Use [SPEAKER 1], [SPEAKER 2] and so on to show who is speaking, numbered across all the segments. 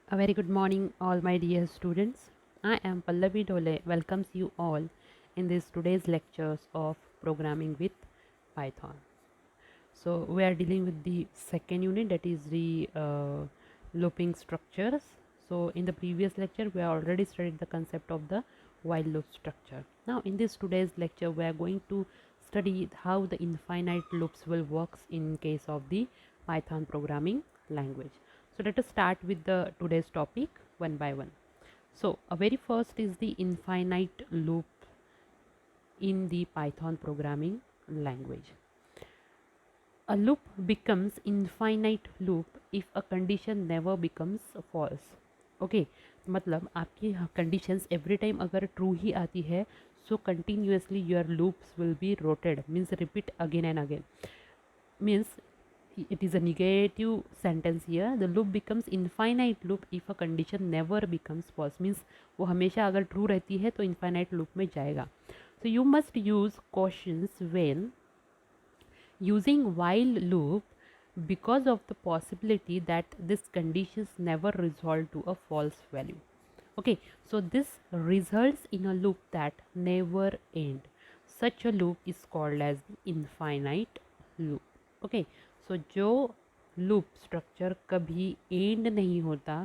[SPEAKER 1] A very good morning, all my dear students. I am Pallavi Dole. Welcomes you all in this today's lectures of programming with Python. So we are dealing with the second unit, that is the looping structures. So in the previous lecture, we have already studied the concept of the while loop structure. Now in this today's lecture, we are going to study how the infinite loops will works in case of the Python programming language. So let us start with the today's topic one by one. So a very first is the infinite loop in the Python programming language. A loop becomes infinite loop if a condition never becomes false. Okay मतलब आपकी conditions every time अगर true ही आती है so continuously your loops will be rotated means repeat again and again means it is a negative sentence here. The loop becomes infinite loop if a condition never becomes false means वो हमेशा अगर true रहती है तो infinite loop में जाएगा. So you must use cautions when using while loop because of the possibility that this conditions never resolve to a false value. Okay, so this results in a loop that never end. Such a loop is called as infinite loop. Okay, so जो loop structure कभी end नहीं होता,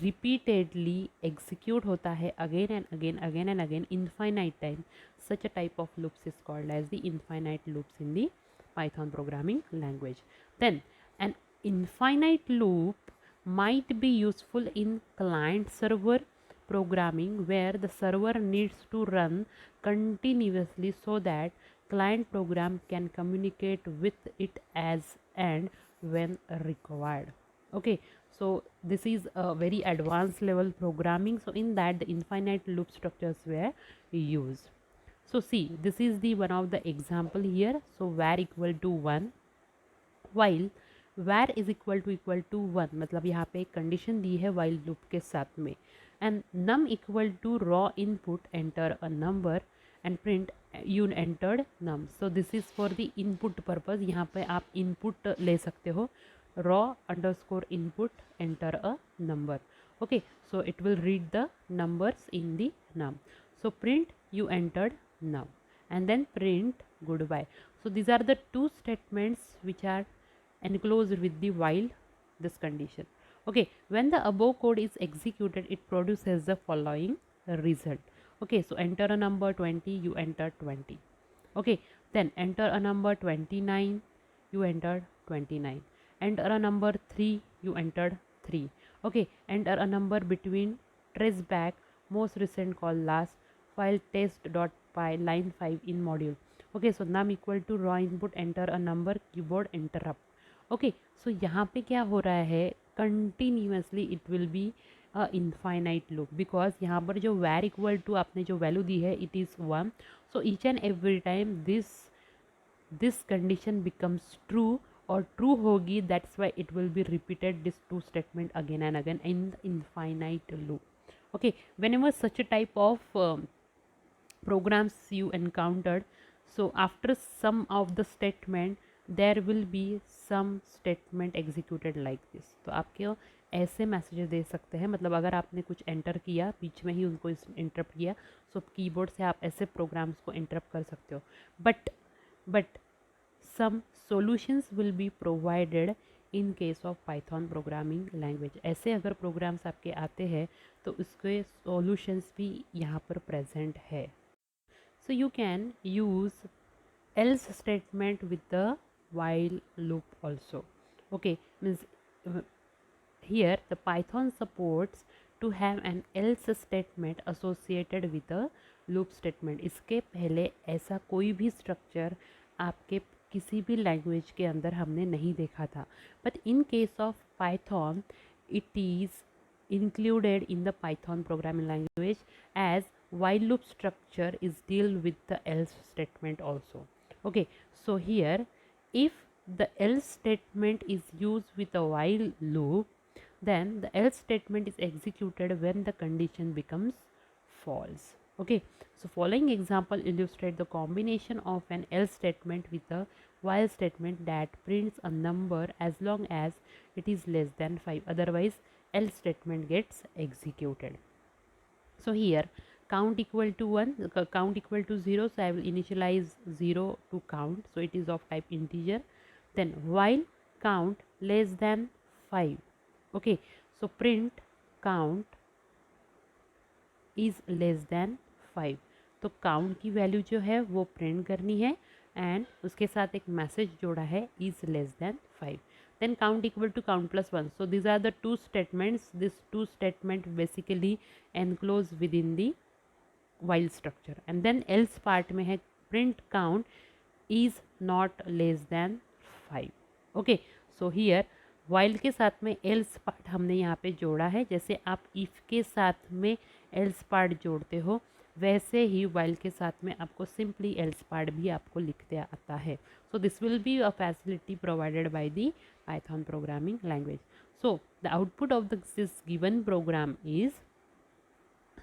[SPEAKER 1] repeatedly execute होता है again and again infinite time, such a type of loops is called as the infinite loops in the Python programming language. Then an infinite loop might be useful in client server programming where the server needs to run continuously so that client program can communicate with it as and when required. Okay, so this is a very advanced level programming, so in that the infinite loop structures were used. So see, this is the one of the example here. So var equal to 1 while var is equal to 1 मतलब यहाँ पे एक condition दी है while loop के साथ में and num equal to raw input enter a number and print you entered num. So this is for the input purpose. यहाँ पे आप input ले सकते हो raw underscore input enter a number. Okay, so it will read the numbers in the num. So print you entered num and then print goodbye. So these are the two statements which are enclosed with the while this condition. Okay, when the above code is executed it produces the following result. Okay, so enter a number 20, you enter 20. Okay, then enter a number 29, you entered 29. Enter a number 3, you entered 3. Okay, enter a number between trace back most recent call last file test.py line 5 in module. Okay, so num equal to raw input enter a number keyboard interrupt. Okay so यहाँ पे क्या हो रहा है continuously it will B infinite loop because यहाँ पर जो वैर इक्वल टू आपने जो वैल्यू दी है it is 1 so each and every time this condition becomes true और ट्रू होगी that's why it will be repeated this two statement again and again in the infinite loop. Okay, whenever such a type of programs you encountered, so after some of the statement there will be some statement executed like this. तो आपके ऐसे messages दे सकते हैं मतलब अगर आपने कुछ enter किया बीच में ही उनको इंटरप्ट किया सो कीबोर्ड से आप ऐसे प्रोग्राम्स को इंटरप्ट कर सकते हो but some solutions will be provided in case of Python programming language. ऐसे अगर प्रोग्राम्स आपके आते हैं तो उसके सॉल्यूशंस भी यहाँ पर प्रेजेंट है. So you can use else statement with the while loop also. Okay, means here the Python supports to have an else statement associated with a loop statement. इसके पहले ऐसा कोई भी स्ट्रक्चर आपके किसी भी लैंग्वेज के अंदर हमने नहीं देखा था but in case of Python it is included in the Python programming language as while loop structure is deal with the else statement also. Okay, so here if the else statement is used with a while loop then the else statement is executed when the condition becomes false. Okay, so following example illustrate the combination of an else statement with a while statement that prints a number as long as it is less than 5, otherwise else statement gets executed. So here count equal to 1, count equal to 0, so I will initialize 0 to count, so it is of type integer. Then while count less than 5, okay, so print count is less than 5, तो count की value जो है वो print करनी है and उसके साथ एक मैसेज जोड़ा है is less than 5. then count equal to count plus 1, so these are the two statements. This two statement basically enclose within the while structure. And then else part में है print count is not less than 5. okay, so here while के साथ में else part हमने यहाँ पे जोड़ा है. जैसे आप if के साथ में else part जोड़ते हो वैसे ही while के साथ में आपको simply else part भी आपको लिखते आता है. So this will be a facility provided by the Python programming language. So the output of this given program is,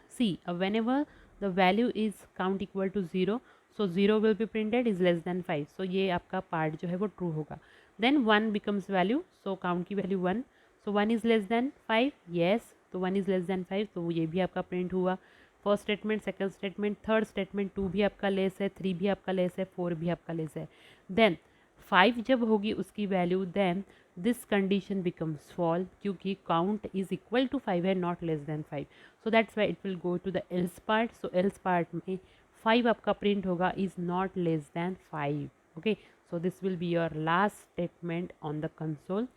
[SPEAKER 1] see, whenever the value is count equal to 0, so 0 will be printed is less than 5, so ये आपका part जो है वो true होगा. Then 1 becomes value, so count की value 1, so 1 is less than 5, yes, तो 1 is less than 5, तो ये भी आपका print हुआ. First statement, second statement, third statement 2 भी आपका लेस है, 3 भी आपका लेस है, 4 भी आपका लेस है. देन 5 जब होगी उसकी value, then this condition becomes false क्योंकि काउंट इज इक्वल टू 5 है, not less than 5. So that's why it will go to the else part. So else part में 5 आपका प्रिंट होगा is not less than 5. Okay, so this will be your last statement on the console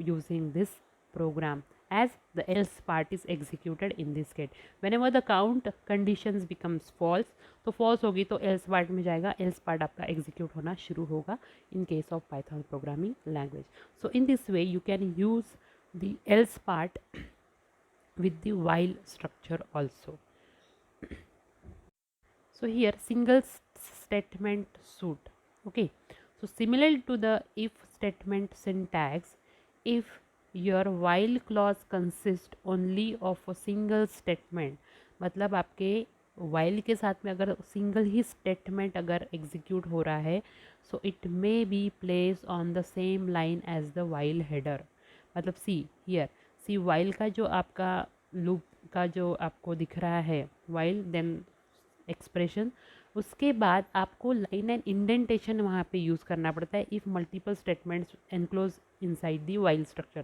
[SPEAKER 1] using this program as the else part is executed in this case. Whenever the count conditions becomes false, तो false होगी तो else part में जाएगा, else part आपका execute होना शुरू होगा in case of Python programming language. So in this way you can use the else part with the while structure also. So here single statement suit. Okay, so similar to the if statement syntax, if your while clause consists only of a single statement, मतलब आपके while के साथ में अगर single ही statement अगर execute हो रहा है, so it may be place on the same line as the while header. मतलब सी हियर, सी while का जो आपका लूप का जो आपको दिख रहा है while देन एक्सप्रेशन, उसके बाद आपको लाइन एंड इंडेंटेशन वहाँ पे यूज़ करना पड़ता है if multiple statements enclose inside the while structure.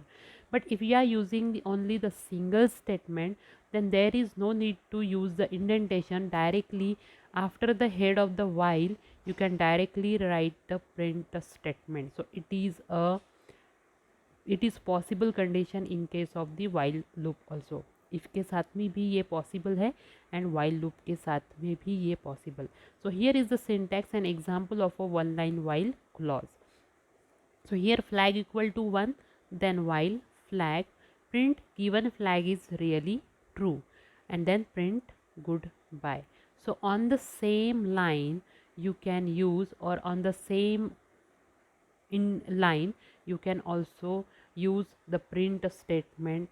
[SPEAKER 1] But if you are using only the single statement, then there is no need to use the indentation. Directly after the head of the while you can directly write the print statement. So it is possible condition in case of the while loop also. if के साथ में भी ये possible है and while loop के साथ में भी ये possible. So here is the syntax and example of a one line while clause. So here flag equal to 1, then while flag print given flag is really true, and then print goodbye. So on the same line you can use, or on the same in line you can also use the print statement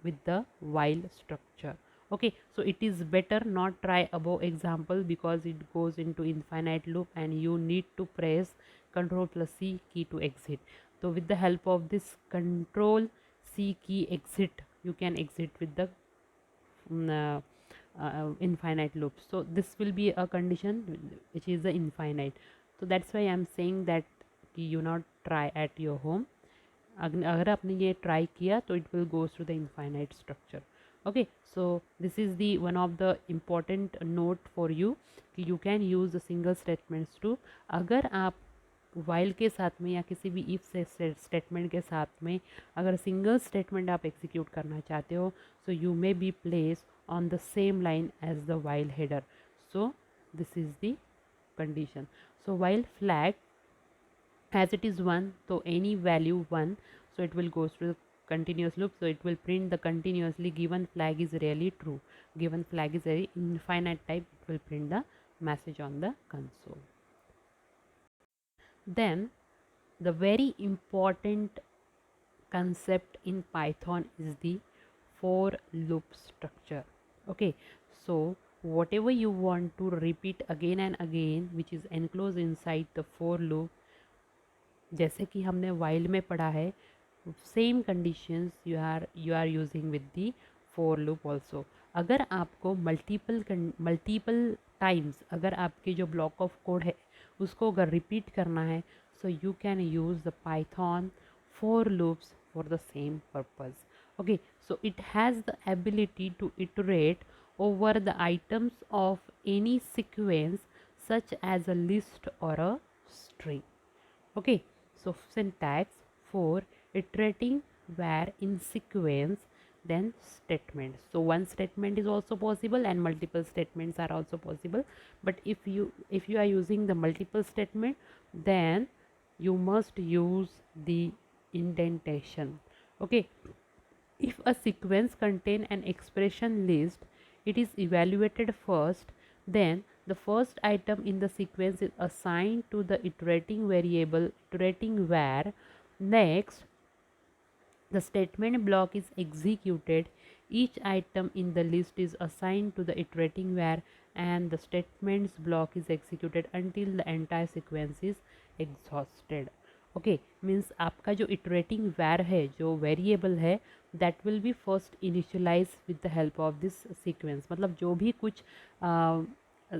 [SPEAKER 1] with the while structure. Okay, so it is better not try above example because it goes into infinite loop and you need to press Ctrl plus C key to exit. So with the help of this Ctrl C key exit, you can exit with the infinite loop. So this will be a condition which is the infinite. So that's why I'm saying that you not try at your home. अगर आपने ये try किया तो it will goes to the infinite structure. Okay, so this is the one of the important note for you कि you can use the single statements too. अगर आप while के साथ में या किसी भी इफ स्टेटमेंट के साथ में अगर सिंगल स्टेटमेंट आप एग्जीक्यूट करना चाहते हो, so you may be place on the same line as the while header. So this is the condition. So while flag as it is 1, so any value 1, so it will goes to the continuous loop, so it will print the continuously given flag is really true, given flag is a infinite type, it will print the message on the console. Then the very important concept in Python is the for loop structure. Okay, so whatever you want to repeat again and again which is enclosed inside the for loop, जैसे कि हमने while में पढ़ा है same conditions you are using with the for loop also. अगर आपको multiple times अगर आपके जो ब्लॉक ऑफ कोड है उसको अगर रिपीट करना है, so you can use the Python for loops for the same purpose. Okay, so it has the ability to iterate over the items of any sequence such as a list or a string. Okay, so syntax for iterating where in sequence, then statements. So one statement is also possible and multiple statements are also possible, but if you are using the multiple statement, then you must use the indentation. Okay, if a sequence contain an expression list, it is evaluated first, then the first item in the sequence is assigned to the iterating variable iterating var. Next, the statement block is executed. Each item in the list is assigned to the iterating var and the statements block is executed until the entire sequence is exhausted. Okay, means आपका जो iterating var है, जो variable है, that will be first initialize with the help of this sequence. मतलब जो भी कुछ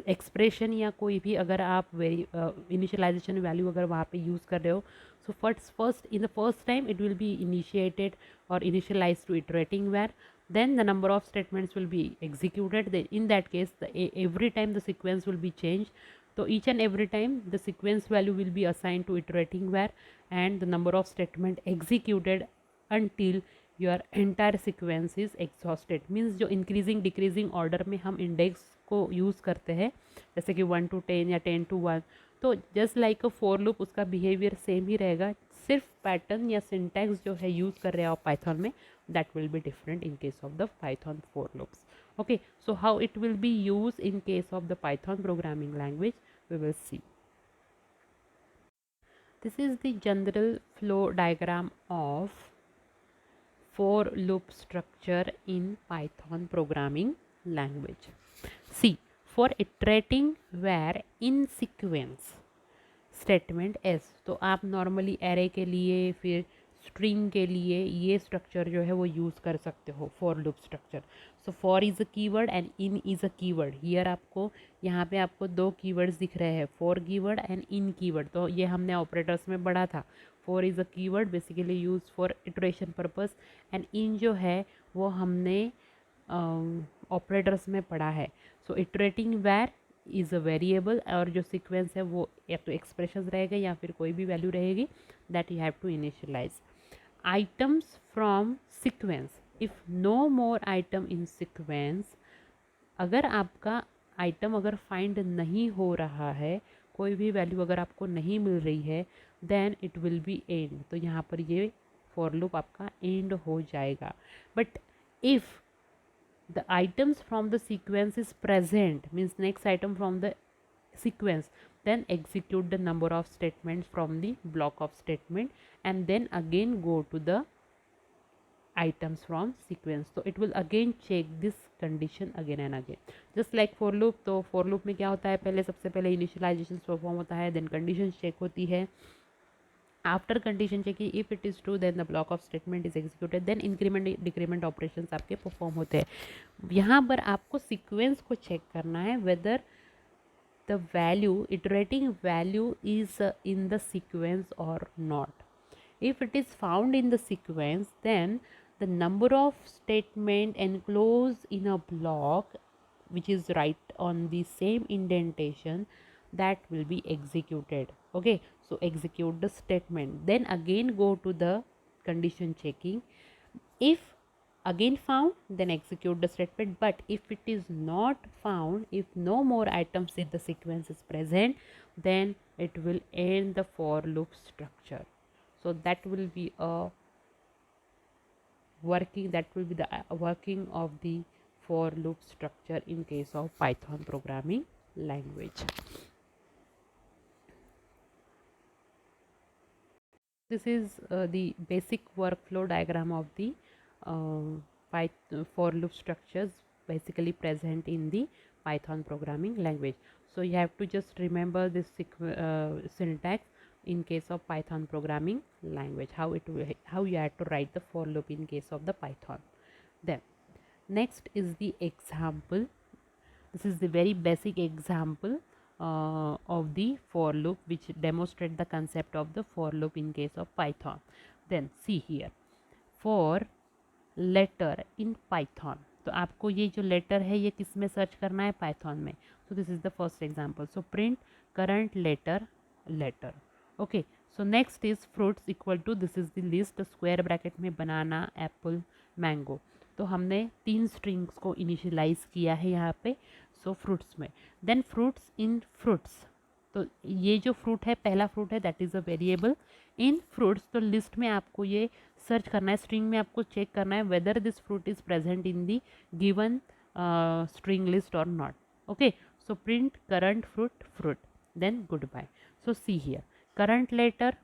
[SPEAKER 1] expression या कोई भी अगर आप इनिशियलाइजेशन वैल्यू अगर वहाँ पे यूज़ कर रहे हो, so first in the first time it will be initiated or initialized to iterating var, then the number of statements will be executed. Then in that case every time the sequence will be changed, so each and every time the sequence value will be assigned to iterating var and the number of statement executed until your entire sequence is exhausted. Means जो increasing decreasing order में हम index को use करते हैं, जैसे कि 1 to 10 या 10 to 1, तो just like a for loop उसका बिहेवियर सेम ही रहेगा, सिर्फ पैटर्न या सिंटैक्स जो है यूज़ कर रहे हो आप पाइथन में, that will be different in case of the Python for loops. Okay, so how it will B use in case of the Python programming language, we will see. This is the general flow diagram of for loop structure in Python programming language. See, for iterating where in sequence statement S, तो आप normally array के लिए फिर string के लिए ये structure जो है वो यूज़ कर सकते हो for loop structure. So for is a keyword and in is a keyword. Here आपको यहाँ पे आपको दो कीवर्ड्स दिख रहे हैं, for keyword and in keyword. तो ये हमने ऑपरेटर्स में पढ़ा था. For is a keyword basically use for iteration purpose and in जो है वो हमने ऑपरेटर्स में पढ़ा है. सो इटरेटिंग वैर इज़ अ वेरिएबल और जो सीक्वेंस है वो या तो एक्सप्रेशन रहेगा या फिर कोई भी वैल्यू रहेगी, that you have to initialize. Items from sequence, if no more item in sequence, अगर आपका आइटम अगर फाइंड नहीं हो रहा है, कोई भी वैल्यू अगर आपको नहीं मिल रही है, then it will be end. तो यहाँ पर ये फॉर लूप आपका एंड हो जाएगा. But if the items from the sequence is present, means next item from the sequence, then execute the number of statements from the block of statement and then again go to the items from sequence. So it will again check this condition again and again, just like for loop. तो for loop में क्या होता है, पहले सबसे पहले initialization perform होता है, then conditions check होती है. After condition checking, if it is true then the block of statement is executed, then increment decrement operations आपके परफॉर्म होते हैं. यहाँ पर आपको सीक्वेंस को चेक करना है whether the value iterating value is in the sequence और not. if it is found in the sequence, then the number of statement enclosed in a block which is right on the same indentation, that will be executed. Okay, so execute the statement, then again go to the condition checking. If again found, then execute the statement. But if it is not found, if no more items in the sequence is present, then it will end the for loop structure. So that will be a working of the for loop structure in case of Python programming language. This is the basic workflow diagram of the Python for loop structures basically present in the Python programming language. So you have to just remember this syntax. in case of Python programming language, how you have to write the for loop in case of the Python. Then next is the example. This is the very basic example of the for loop which demonstrate the concept of the for loop in case of Python. Then see here, for letter in Python, तो आपको ये जो letter है ये किस में search करना है, पाइथन में. So this is the first example. So print current letter. Okay, so next is fruits equal to, this is the list square bracket में बनाना, एप्पल, मैंगो. तो हमने 3 स्ट्रिंग्स को इनिशियलाइज किया है यहाँ पे. सो फ्रूट्स में, देन फ्रूट्स इन fruits. तो ये जो फ्रूट है, पहला फ्रूट है, that is a variable in fruits. तो लिस्ट में आपको ये सर्च करना है, स्ट्रिंग में आपको चेक करना है whether this fruit is present in the given string list और not. Okay, so print current fruit, then good bye. So see here, current letter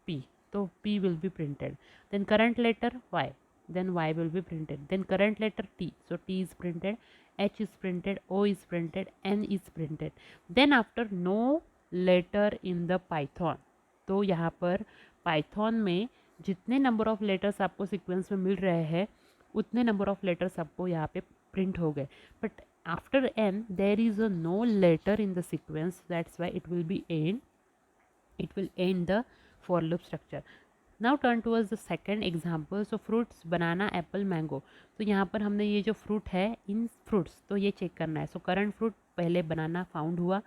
[SPEAKER 1] P, तो P will be printed. Then current letter Y, then Y will be printed. Then current letter T, so T is printed, H is printed, O is printed, N is printed. Then after no letter in the Python, तो यहाँ पर Python में जितने number of letters आपको sequence में मिल रहे हैं उतने नंबर ऑफ लेटर्स आपको यहाँ पे प्रिंट हो गए. But after N there is a no letter in the sequence, that's why it will be end, it will end the for loop structure. Now turn towards the second example. So fruits, banana, apple, mango. तो यहाँ पर हमने ये जो fruit है इन fruits, तो ये check करना है. सो करंट फ्रूट पहले बनाना फाउंड हुआ,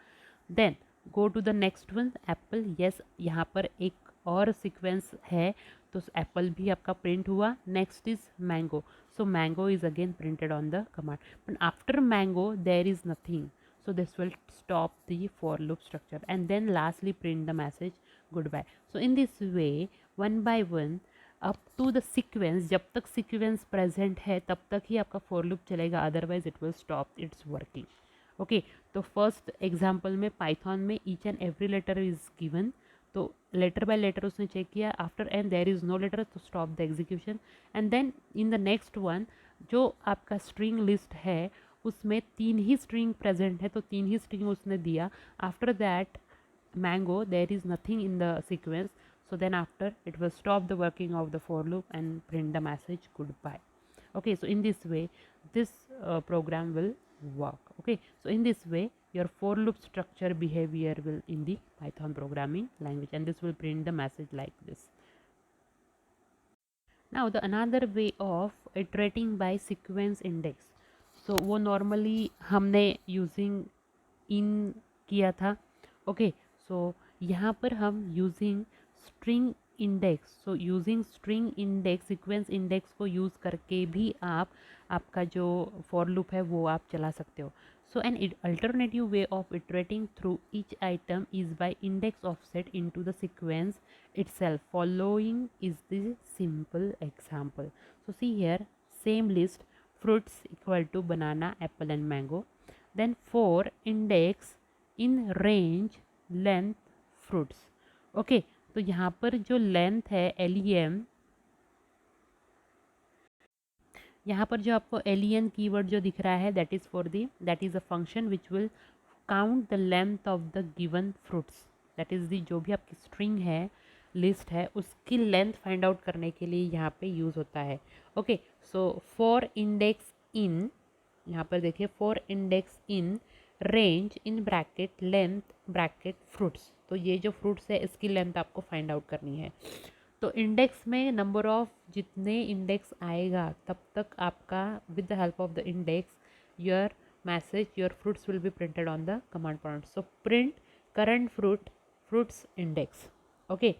[SPEAKER 1] then go to the next one, apple. Yes, यहाँ पर एक और सीक्वेंस है, तो एप्पल भी आपका प्रिंट हुआ. Next is mango, so mango is again printed on the command. But after mango there is nothing, so this will stop the for loop structure, and then lastly print the message goodbye. So in this way, one by one up to the sequence, जब तक sequence present है तब तक ही आपका for loop चलेगा, otherwise it will stop its working. Okay, तो first example में Python में each and every letter is given, तो लेटर बाय लेटर उसने चेक किया. After N there is no letter, तो stop the execution. And then in the next one, जो आपका string list है उसमें 3 ही स्ट्रिंग प्रेजेंट है, तो 3 ही स्ट्रिंग उसने दिया. After that mango there is nothing in the sequence, so then after it will stop the working of the for loop and print the message goodbye. Okay, so in this way this program will work. Okay, so in this way your for loop structure behavior will in the Python programming language, and this will print the message like this. Now the another way of iterating by sequence index, so वो normally हमने using in किया था. Okay, so यहाँ पर हम using string index, so using string index, sequence index को use करके भी आप आपका जो for loop है वो आप चला सकते हो. So an alternative way of iterating through each item is by index offset into the sequence itself. Following is the simple example. So see here, same list, fruits equal to banana, apple and mango. Then for index in range length fruits. Okay, तो यहाँ पर जो length है LEM, यहाँ पर जो आपको LEN keyword जो दिख रहा है that is a function which will count the length of the given fruits. That is the जो भी आपकी स्ट्रिंग है, लिस्ट है, उसकी लेंथ फाइंड आउट करने के लिए यहाँ पे यूज़ होता है. ओके, सो फॉर इंडेक्स इन, यहाँ पर देखिए for index in range in bracket length bracket fruits. तो ये जो फ्रूट्स है इसकी लेंथ आपको फाइंड आउट करनी है. तो इंडेक्स में नंबर ऑफ जितने इंडेक्स आएगा तब तक आपका with the help of the index your message, your fruits will be printed on the command prompt. So print current fruits index. Okay,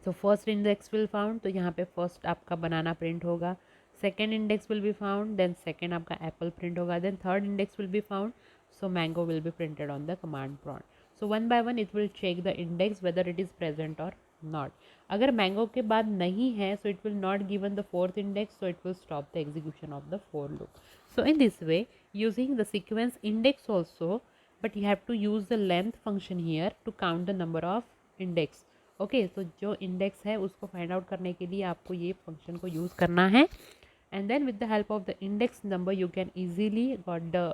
[SPEAKER 1] so first index will found, तो यहाँ पे first आपका banana print होगा. Second index will be found, then second आपका apple print होगा. Then third index will be found, so mango will be printed on the command prompt. So one by one it will check the index whether it is present or not. अगर mango के बाद नहीं है, so it will not given the fourth index, so it will stop the execution of the for loop. So in this way, using the sequence index also, but you have to use the length function here to count the number of index. Okay, so जो index है उसको find out करने के लिए आपको ये function को use करना है, and then with the help of the index number you can easily got the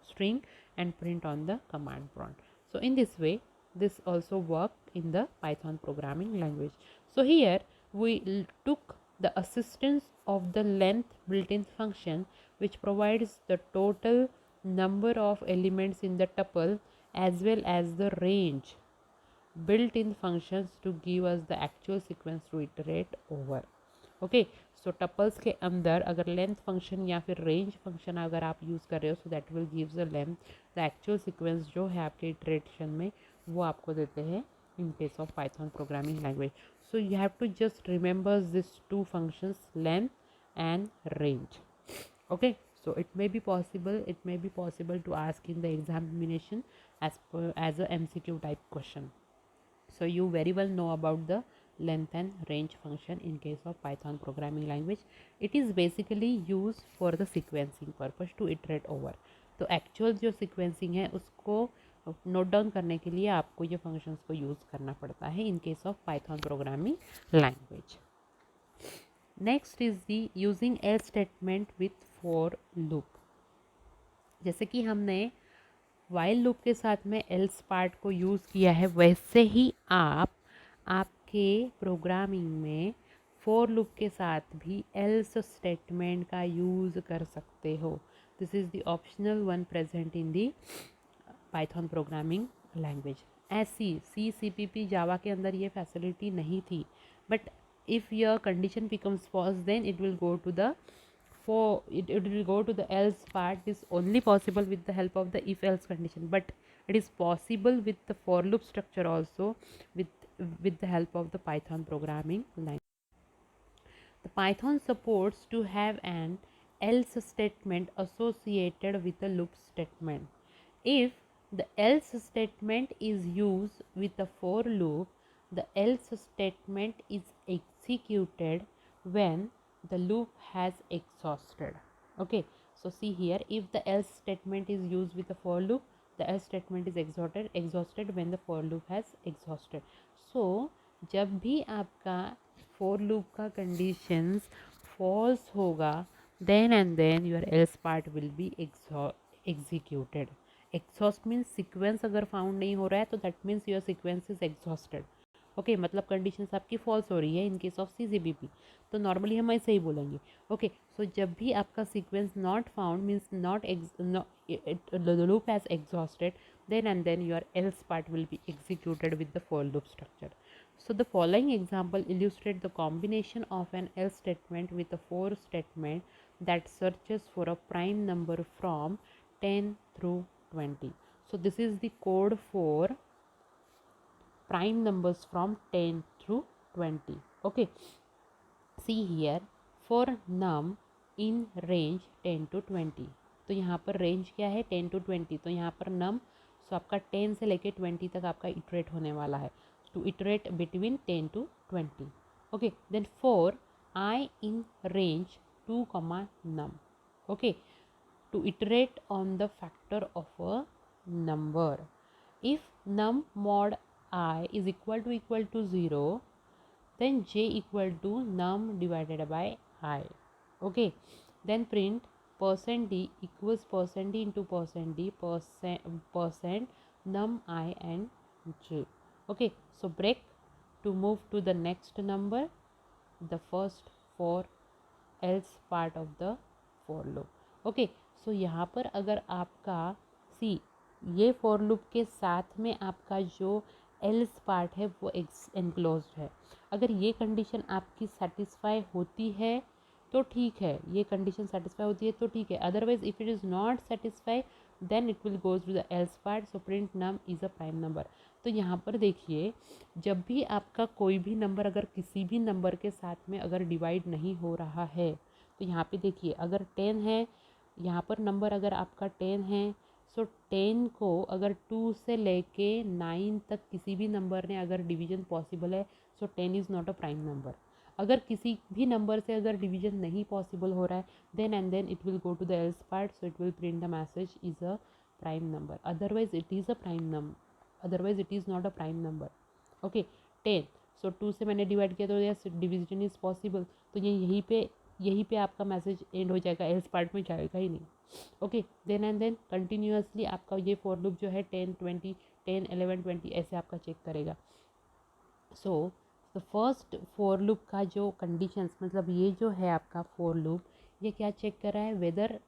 [SPEAKER 1] string and print on the command prompt. So in this way this also worked in the Python programming language. So here we took the assistance of the length built-in function, which provides the total number of elements in the tuple as well as the range built-in functions to give us the actual sequence to iterate over. Okay, so tuples के अंदर अगर length function या फिर range function अगर आप use कर रहे हो, so that will gives the length, the actual sequence जो है आपके इटरेशन में वो आपको देते हैं in case of Python programming language. So you have to just remember this two functions, length and range. Okay, so it may be possible to ask in the examination as a MCQ type question. So you very well know about the length and range function in case of Python programming language. It is basically used for the sequencing purpose to iterate over. तो actual जो sequencing है उसको note down करने के लिए आपको ये functions को यूज़ करना पड़ता है इन case of Python programming language. Next is the using L statement with for loop. जैसे कि हमने वाइल लूप के साथ में एल्स पार्ट को यूज़ किया है, वैसे ही आप आपके प्रोग्रामिंग में फॉर लूप के साथ भी एल्स स्टेटमेंट का यूज़ कर सकते हो. This is the optional one present in the Python programming language. ऐसी CPP जावा के अंदर ये फैसिलिटी नहीं थी, but if your condition becomes false, then it will go to the it will go to the else part. Is only possible with the help of the if else condition, but it is possible with the for loop structure also with the help of the Python programming language. The Python supports to have an else statement associated with a loop statement. If the else statement is used with a for loop, the else statement is executed when the loop has exhausted. Okay, so see here, if the else statement is used with a for loop, the else statement is exhausted when the for loop has exhausted. So जब भी आपका for loop का conditions false होगा, then and then your else part will be executed. Exhaust means sequence अगर found नहीं हो रहा है तो that means your sequence is exhausted. Okay, मतलब कंडीशंस आपकी फॉल्स हो रही है इन केस ऑफ CPP, तो नॉर्मली हम ऐसे ही बोलेंगे. ओके, सो जब भी आपका sequence not found means the loop has exhausted, then and then your else part will be executed with the for loop structure. So the following example illustrate the combination of an else statement with a for statement that searches for a prime number from 10 through 20. So this is the code for prime numbers from 10 through 20. Okay, see here, for num in range 10 to 20. तो यहाँ पर range क्या है 10 to 20, तो यहाँ पर num सो आपका 10 से लेके 20 तक आपका इटरेट होने वाला है, to iterate between 10 to 20. Okay, then for I in range 2, num. Okay, to iterate on the factor of a number. If num mod I is equal to 0, then j equal to num divided by I. Okay, then print %d equals %d into %d percent num I and j. Okay, so break to move to the next number, the first for else part of the for loop. Okay, so यहाँ पर अगर आपका सी ये for loop के साथ में आपका जो एल्स पार्ट है वो एनक्लोज्ड है. अगर ये कंडीशन आपकी सेटिस्फाई होती है तो ठीक है, ये कंडीशन सेटिस्फाई होती है तो ठीक है, otherwise if it is not satisfy then it will goes to the else part. So print num is a prime number. तो यहाँ पर देखिए, जब भी आपका कोई भी नंबर अगर किसी भी नंबर के साथ में अगर डिवाइड नहीं हो रहा है, तो यहाँ पे देखिए अगर 10 है, यहाँ पर नंबर अगर आपका 10 है, सो 10 को अगर 2 से लेके 9 तक किसी भी नंबर ने अगर डिवीजन पॉसिबल है, सो 10 is not a prime number. अगर किसी भी नंबर से अगर डिवीजन नहीं पॉसिबल हो रहा है, then and then it will go to the else part, so it will print the message is a prime number, otherwise it is a prime number, otherwise it is not a prime number. Okay, 10, so 2 से मैंने divide किया तो yes division is possible, तो ये यहीं पे आपका message and हो जाएगा, एल्स पार्ट में जाएगा ही नहीं. Okay, then and then continuously आपका ये फॉर लूप जो है 10, 20, 10, 11, 20 ऐसे आपका चेक करेगा। So the first for loop का जो कंडीशंस, मतलब ये जो है आपका फॉर लूप, ये क्या चेक कर रहा है, weather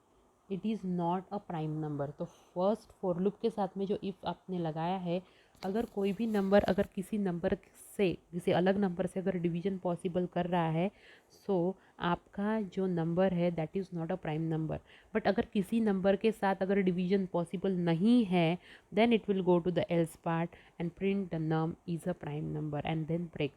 [SPEAKER 1] it is not a prime number. तो फर्स्ट फॉर लूप के साथ में जो इफ़ आपने लगाया है, अगर कोई भी नंबर अगर किसी नंबर से, किसी अलग नंबर से अगर डिवीजन पॉसिबल कर रहा है, सो आपका जो नंबर है that is not a prime number. But अगर किसी नंबर के साथ अगर डिवीजन पॉसिबल नहीं है, then it will go to the else part and print the num is a prime number and then break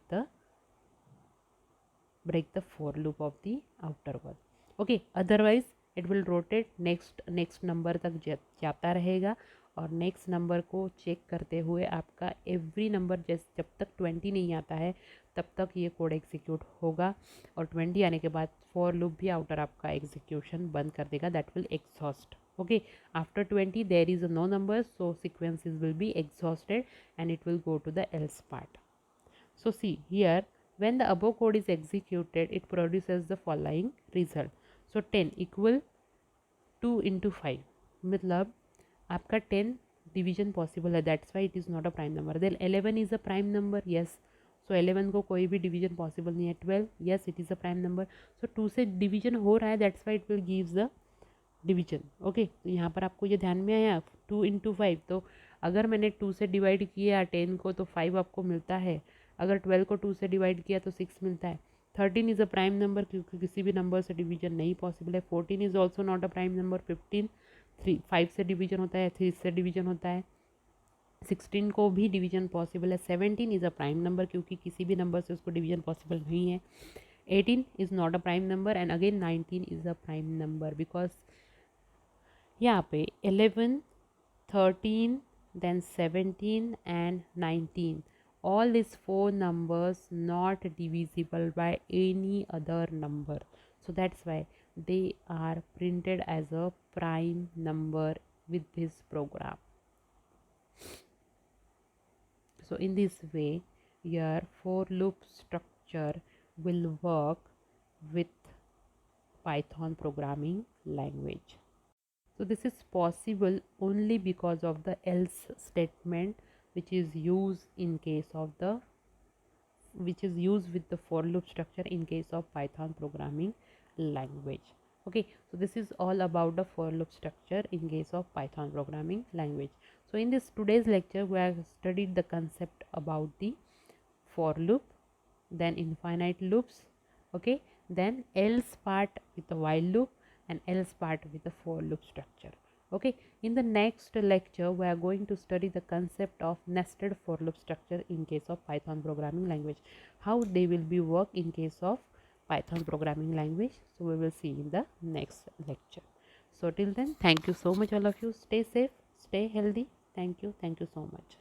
[SPEAKER 1] the for loop of the outer one. Okay, otherwise it will rotate next number तक जाता रहेगा, और next number को check करते हुए आपका every number जब तक 20 नहीं आता है तब तक ये कोड एग्जीक्यूट होगा, और 20 आने के बाद फॉर लूप भी आउटर आपका एग्जीक्यूशन बंद कर देगा, that will exhaust. Okay, after 20 there is no number, so sequences will be exhausted and it will go to the else part. So see here, when the above code is executed, it produces the following result. So 10 equal 2 into 5, मतलब आपका 10 division possible है, that's why it is not a prime number. Then 11 is a prime number, yes. So 11 को कोई भी division possible नहीं है. 12, yes it is a prime number. So 2 से division हो रहा है, that's why it will gives the division. Okay, तो यहाँ पर आपको ये ध्यान में आया 2 इंटू 5. तो अगर मैंने 2 से डिवाइड किया 10 को तो 5 आपको मिलता है. अगर 12 को 2 से डिवाइड किया तो 6 मिलता है. 13 इज़ अ प्राइम नंबर क्योंकि किसी भी नंबर से डिवीजन नहीं पॉसिबल है. 14 is also not a prime number. 15 5 से डिवीजन होता है, 3 से डिवीजन होता है. 16 को भी डिवीजन पॉसिबल है. 17 इज़ अ प्राइम नंबर क्योंकि किसी भी नंबर से उसको डिवीजन पॉसिबल नहीं है. 18 is not a prime number and again 19 is a prime number because यहाँ पे 11, 13, then 17 and 19, all these four numbers not divisible by any other number, so that's why they are printed as a prime number with this program. So in this way your for loop structure will work with Python programming language. So this is possible only because of the else statement which is used in case of the which is used with the for loop structure in case of Python programming language. Okay, so this is all about the for loop structure in case of Python programming language. So in this today's lecture we have studied the concept about the for loop, then infinite loops, okay, then else part with the while loop and else part with the for loop structure. Okay, in the next lecture we are going to study the concept of nested for loop structure in case of Python programming language, how they will be work in case of Python programming language. So we will see in the next lecture. So till then, thank you so much all of you. Stay safe, stay healthy. Thank you so much.